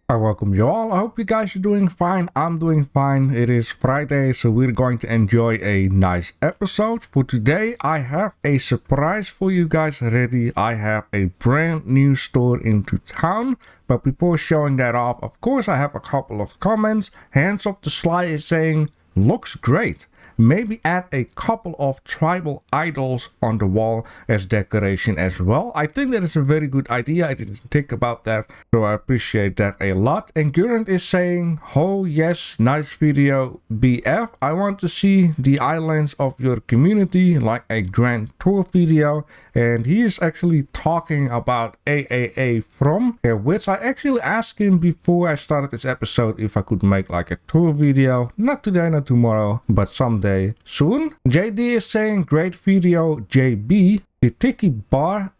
I welcome you all. I hope you guys are doing fine. I'm doing fine. It is Friday, so we're going to enjoy a nice episode. For today, I have a surprise for you guys ready. I have a brand new store into town. But before showing that off, of course, I have a couple of comments. Hands Off the Sly is saying, looks great. Maybe add a couple of tribal idols on the wall as decoration as well. I think that is a very good idea. I didn't think about that, so I appreciate that a lot. And Gurant is saying, oh yes, nice video BF. I want to see the islands of your community, like a grand tour video. And he is actually talking about AAA from, which I actually asked him before I started this episode if I could make like a tour video. Not today, not tomorrow, but someday soon. JD is saying, great video JB. The Tiki Bar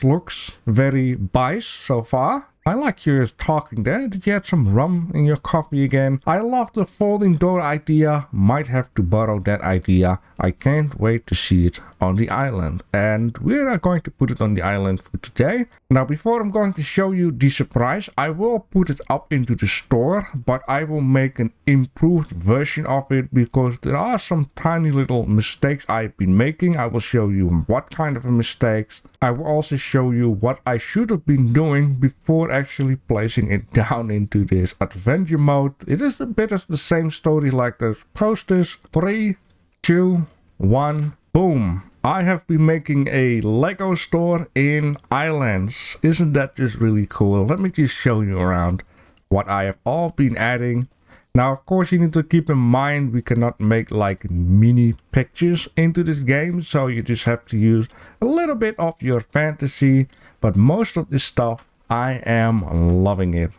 looks very biased so far. I like your talking there. Did you add some rum in your coffee again? I love the folding door idea. Might have to borrow that idea. I can't wait to see it on the island. And we are going to put it on the island for today. Now, before I'm going to show you the surprise, I will put it up into the store, but I will make an improved version of it because there are some tiny little mistakes I've been making. I will show you what kind of mistakes. I will also show you what I should have been doing before actually placing it down into this adventure mode. It is a bit of the same story like the posters. 3, 2, 1, boom. I have been making a Lego store in Ylands. Isn't that just really cool? Let me just show you around what I have all been adding. Now, of course, you need to keep in mind we cannot make like mini pictures into this game, so you just have to use a little bit of your fantasy, but most of this stuff I am loving it.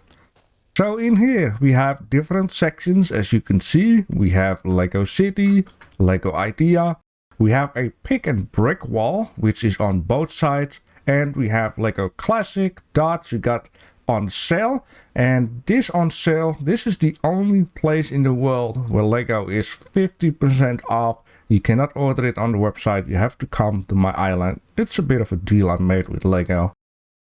So in here we have different sections. As you can see, we have Lego City, Lego Idea, we have a pick and brick wall which is on both sides, and we have Lego Classic dots you got on sale. And this on sale, this is the only place in the world where Lego is 50% off. You cannot order it on the website, you have to come to my island. It's a bit of a deal I made with Lego.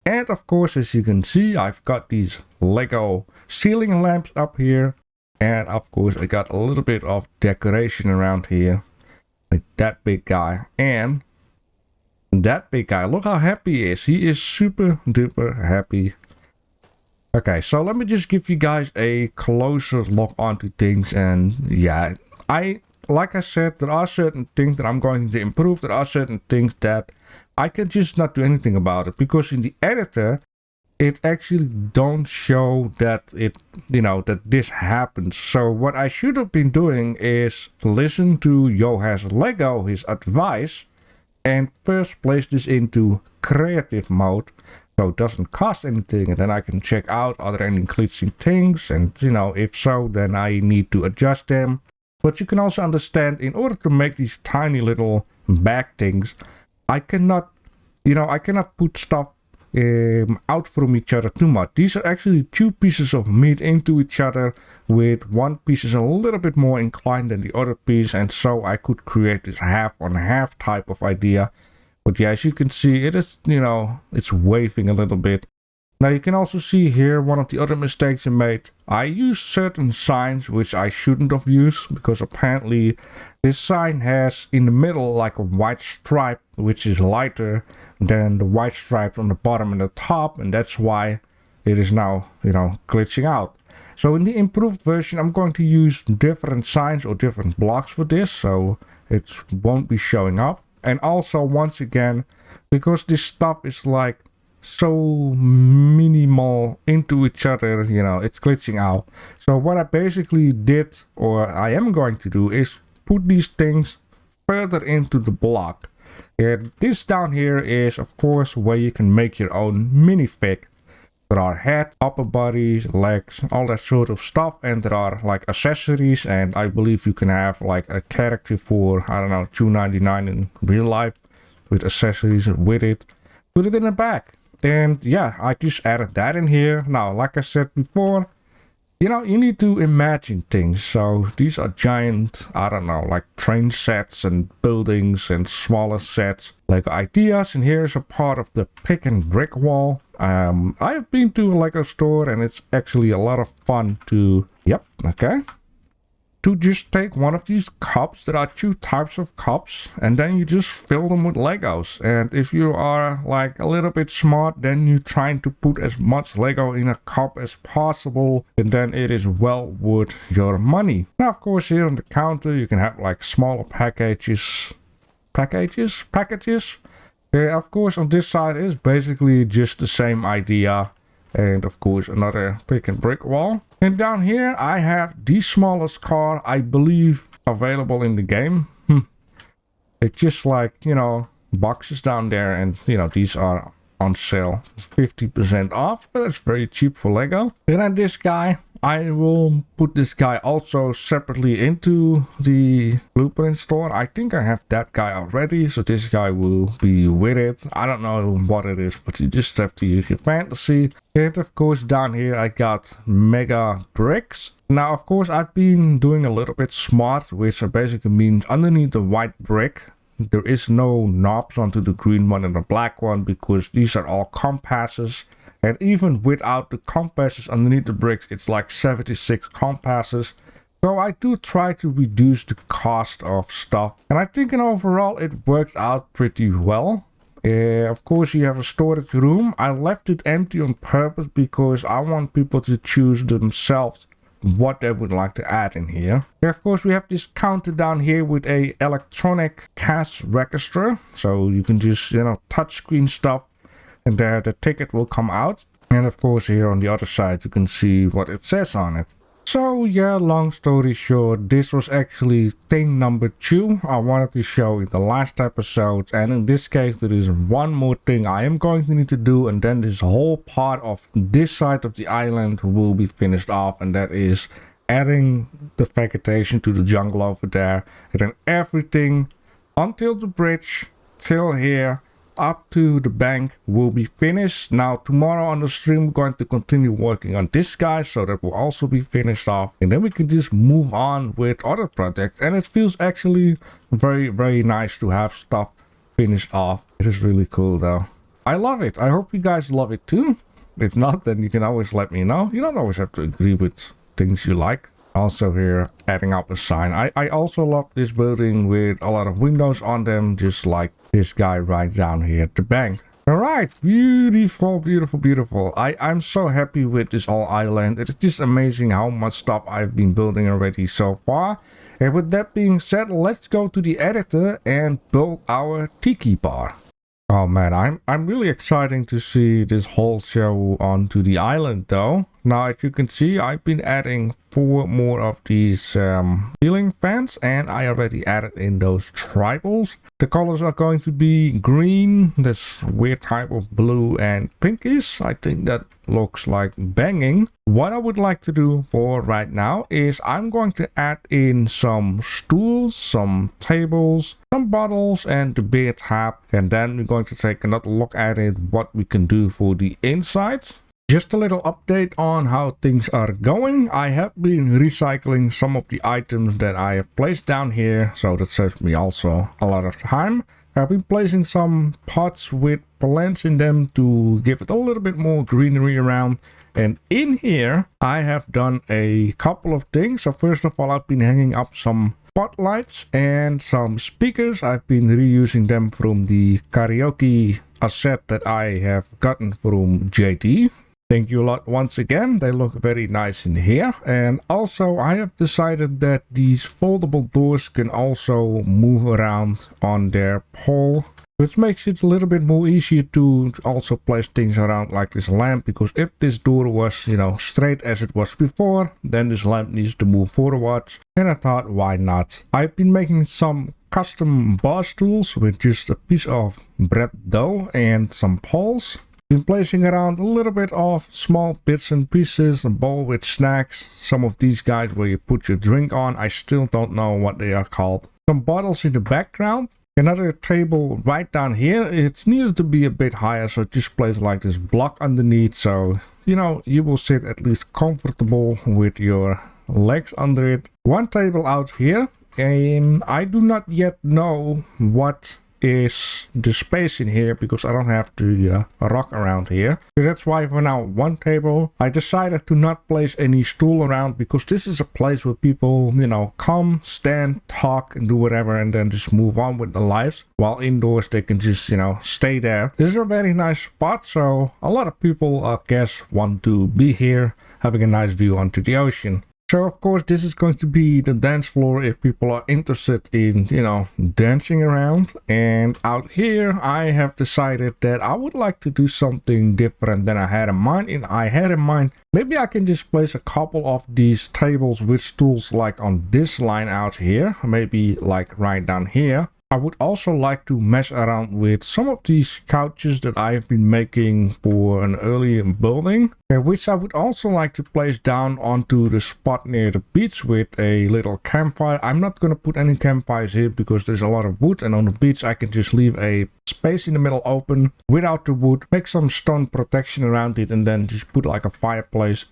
And of course, as you can see, I've got these Lego ceiling lamps up here. And of course, I got a little bit of decoration around here. Like that big guy. And that big guy, look how happy he is. He is super duper happy. Okay, so let me just give you guys a closer look onto things. And yeah, like I said, there are certain things that I'm going to improve. There are certain things that I can just not do anything about it, because in the editor it actually don't show that it, that this happens. So what I should have been doing is listen to Johan's Lego, his advice, and first place this into creative mode, so it doesn't cost anything, and then I can check out are there any glitching things, and if so, then I need to adjust them. But you can also understand, in order to make these tiny little back things, I cannot put stuff out from each other too much. These are actually two pieces of meat into each other, with one piece is a little bit more inclined than the other piece, and so I could create this half on half type of idea. But yeah, as you can see, it is, it's waving a little bit. Now you can also see here one of the other mistakes I made. I used certain signs which I shouldn't have used, because apparently this sign has in the middle like a white stripe which is lighter than the white stripes on the bottom and the top, and that's why it is now, glitching out. So in the improved version I'm going to use different signs or different blocks for this, so it won't be showing up. And also, once again, because this stuff is like so minimal into each other, it's glitching out. So what I basically did, or I am going to do, is put these things further into the block. And this down here is of course where you can make your own minifig. There are head, upper bodies, legs, all that sort of stuff, and there are like accessories, and I believe you can have like a character for, I don't know, $2.99 in real life with accessories with it. Put it in the back. And yeah, I just added that in here. Now, like I said before, you know, you need to imagine things. So these are giant, I don't know, like train sets and buildings and smaller sets, like ideas. And here's a part of the pick and brick wall. I've been to a Lego store and it's actually a lot of fun to, yep, okay, to just take one of these cups. There are two types of cups, and then you just fill them with Legos. And if you are like a little bit smart, then you're trying to put as much Lego in a cup as possible, and then it is well worth your money. Now, of course, here on the counter, you can have like smaller packages. Yeah, of course, on this side is basically just the same idea. And of course, another pick and brick wall. And down here, I have the smallest car, I believe, available in the game. It's just like, you know, boxes down there. And, you know, these are on sale 50% off. That's very cheap for Lego. And then this guy, I will put this guy also separately into the blueprint store. I think I have that guy already, so this guy will be with it. I don't know what it is, but you just have to use your fantasy. And of course down here I got mega bricks. Now of course I've been doing a little bit smart, which basically means underneath the white brick there is no knobs onto the green one and the black one, because these are all compasses. And even without the compasses underneath the bricks, it's like 76 compasses. So I do try to reduce the cost of stuff. And I think in overall it works out pretty well. Of course you have a storage room. I left it empty on purpose because I want people to choose themselves what they would like to add in here. And of course we have this counter down here with a electronic cash register. So you can just, you know, touch screen stuff. And there the ticket will come out. And of course here on the other side you can see what it says on it. So yeah, long story short, this was actually thing number 2 I wanted to show in the last episode. And in this case there is one more thing I am going to need to do, and then this whole part of this side of the island will be finished off, and that is adding the vegetation to the jungle over there. And then everything until the bridge till here up to the bank will be finished. Now tomorrow on the stream we're going to continue working on this guy, so that will also be finished off, and then we can just move on with other projects. And it feels actually very nice to have stuff finished off. It is really cool though. I love it. I hope you guys love it too. If not, then you can always let me know. You don't always have to agree with things you like. Also here adding up a sign. I also love this building with a lot of windows on them, just like this guy right down here at the bank. Alright, beautiful. I'm so happy with this whole island. It's just amazing how much stuff I've been building already so far. And with that being said, let's go to the editor and build our Tiki Bar. Oh man, I'm really excited to see this whole show onto the island though. Now as you can see, I've been adding 4 more of these ceiling fans, and I already added in those tribals. The colors are going to be green, this weird type of blue, and pinkish. I think that looks like banging. What I would like to do for right now is I'm going to add in some stools, some tables, some bottles, and the beer tap, and then we're going to take another look at it, what we can do for the insides. Just a little update on how things are going. I have been recycling some of the items that I have placed down here, so that saves me also a lot of time. I've been placing some pots with plants in them to give it a little bit more greenery around. And in here, I have done a couple of things. So first of all, I've been hanging up some spotlights and some speakers. I've been reusing them from the karaoke asset that I have gotten from JD. Thank you a lot once again. They look very nice in here. And also I have decided that these foldable doors can also move around on their pole, which makes it a little bit more easier to also place things around like this lamp, because if this door was, you know, straight as it was before, then this lamp needs to move forwards. And I thought, why not? I've been making some custom bar stools with just a piece of bread dough and some poles. Been placing around a little bit of small bits and pieces, a bowl with snacks, some of these guys where you put your drink on. I still don't know what they are called. Some bottles in the background, Another table right down here. It's needed to be a bit higher, so just place like this block underneath, so you know you will sit at least comfortable with your legs under it. One table out here, and I do not yet know what is the space in here because I don't have to rock around here. So that's why for now one table. I decided to not place any stool around because this is a place where people, you know, come, stand, talk and do whatever and then just move on with their lives. While indoors they can just, you know, stay there. This is a very nice spot, so a lot of people I guess want to be here having a nice view onto the ocean. So of course this is going to be the dance floor if people are interested in, you know, dancing around. And out here I have decided that I would like to do something different than I had in mind. And I had in mind maybe I can just place a couple of these tables with stools like on this line out here. Maybe like right down here. I would also like to mess around with some of these couches that I've been making for an earlier building, which I would also like to place down onto the spot near the beach with a little campfire. I'm not going to put any campfires here because there's a lot of wood, and on the beach I can just leave a space in the middle open without the wood, make some stone protection around it, and then just put like a fireplace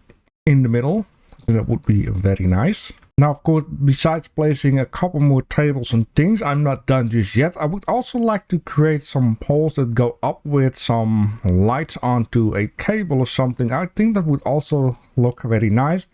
in the middle. That would be very nice. Now, of course, besides placing a couple more tables and things, I'm not done just yet. I would also like to create some poles that go up with some lights onto a cable or something. I think that would also look very nice.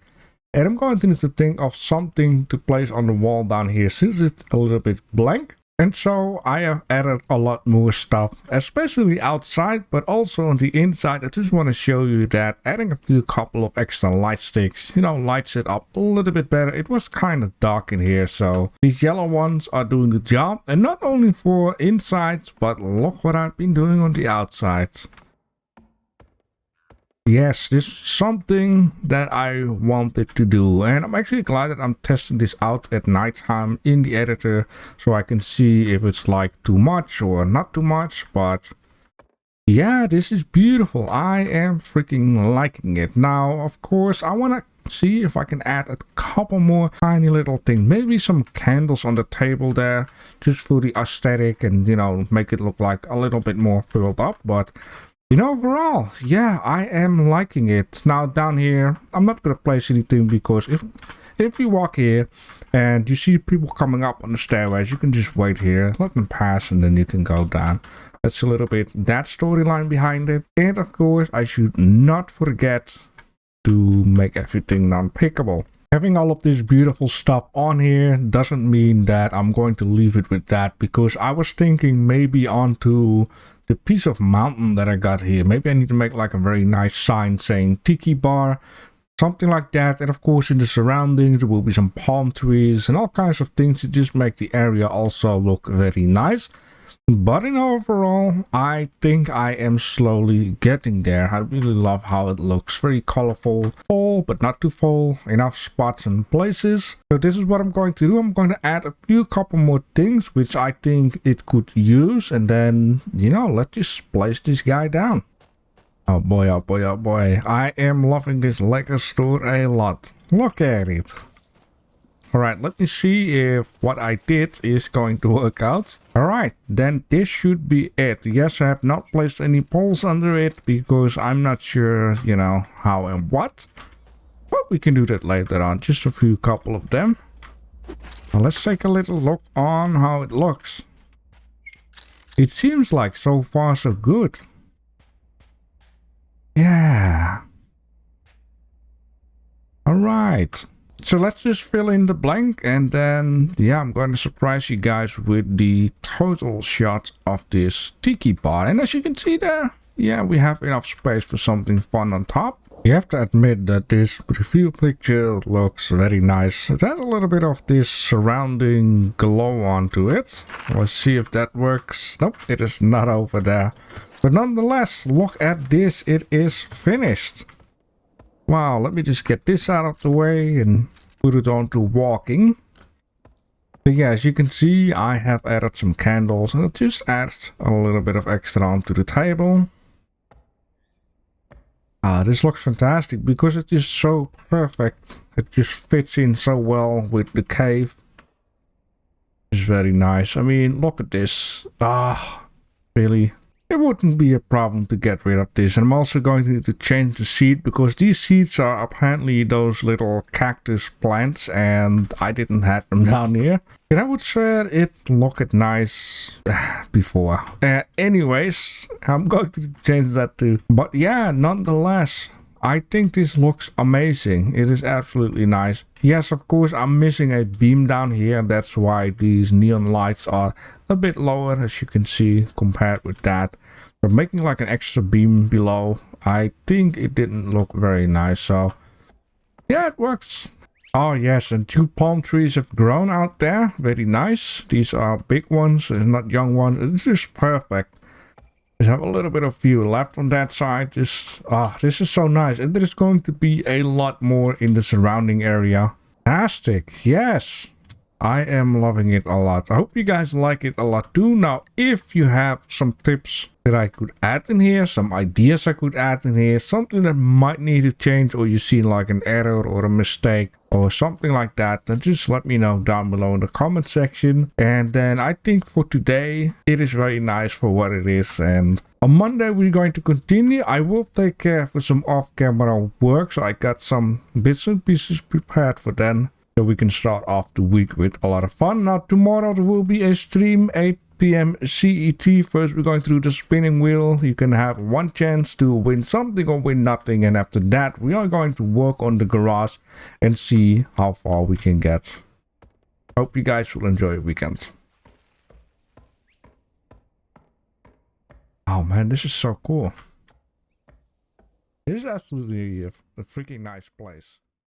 And I'm going to need to think of something to place on the wall down here since it's a little bit blank. And so I have added a lot more stuff, especially outside, but also on the inside. I just want to show you that adding a few couple of extra light sticks, you know, lights it up a little bit better. It was kind of dark in here, so these yellow ones are doing the job. And not only for insides, but look what I've been doing on the outsides. Yes, this is something that I wanted to do, and I'm actually glad that I'm testing this out at nighttime in the editor so I can see if it's like too much or not too much. But yeah, this is beautiful. I am freaking liking it. Now, of course, I want to see if I can add a couple more tiny little things, maybe some candles on the table there just for the aesthetic and, you know, make it look like a little bit more filled up. But you know, overall, yeah, I am liking it. Now down here, I'm not gonna place anything because if you walk here and you see people coming up on the stairways, you can just wait here, let them pass, and then you can go down. That's a little bit that storyline behind it. And of course, I should not forget to make everything non-pickable. Having all of this beautiful stuff on here doesn't mean that I'm going to leave it with that, because I was thinking maybe onto the piece of mountain that I got here. Maybe I need to make like a very nice sign saying Tiki Bar, something like that. And of course in the surroundings there will be some palm trees and all kinds of things to just make the area also look very nice. But in overall, I think I am slowly getting there. I really love how it looks. Very colorful, full but not too full, enough spots and places. So this is what I'm going to do. I'm going to add a few couple more things which I think it could use, and then, you know, let's just place this guy down. Oh boy, oh boy, oh boy. I am loving this Lego store a lot. Look at it. Alright, let me see if what I did is going to work out. Alright, then this should be it. Yes, I have not placed any poles under it because I'm not sure, you know, how and what. But we can do that later on, just a few couple of them. Now let's take a little look on how it looks. It seems like so far so good. Yeah. Alright. So let's just fill in the blank, and then, yeah, I'm going to surprise you guys with the total shot of this Tiki Bar. And as you can see there, yeah, we have enough space for something fun on top. You have to admit that this preview picture looks very nice. It has a little bit of this surrounding glow onto it. Let's see if that works. Nope, it is not over there. But nonetheless, look at this. It is finished. Wow, let me just get this out of the way and put it on to walking. So yeah, as you can see, I have added some candles, and it just adds a little bit of extra onto the table. This looks fantastic because it is so perfect. It just fits in so well with the cave. It's very nice. I mean, look at this. Really? It wouldn't be a problem to get rid of this. And I'm also going to need to change the seat because these seats are apparently those little cactus plants and I didn't have them down here. And I would swear it looked nice before. Anyways, I'm going to change that too. But yeah, nonetheless, I think this looks amazing. It is absolutely nice. Yes, of course, I'm missing a beam down here. That's why these neon lights are a bit lower, as you can see, compared with that. But making like an extra beam below, I think it didn't look very nice. So, yeah, it works. Oh, yes, and 2 palm trees have grown out there. Very nice. These are big ones and not young ones. It's just perfect. Just have a little bit of view left on that side. This is so nice. And there's going to be a lot more in the surrounding area. Fantastic. Yes. I am loving it a lot. I hope you guys like it a lot too. Now, if you have some tips that I could add in here, some ideas I could add in here, something that might need to change, or you see like an error or a mistake or something like that, then just let me know down below in the comment section. And then I think for today, it is very nice for what it is. And on Monday, we're going to continue. I will take care for some off-camera work, so I got some bits and pieces prepared for then. So we can start off the week with a lot of fun. Now tomorrow there will be a stream 8 p.m. CET. First we're going through the spinning wheel. You can have one chance to win something or win nothing. And after that we are going to work on the garage and see how far we can get. Hope you guys will enjoy your weekend. Oh man, this is so cool. This is absolutely a freaking nice place.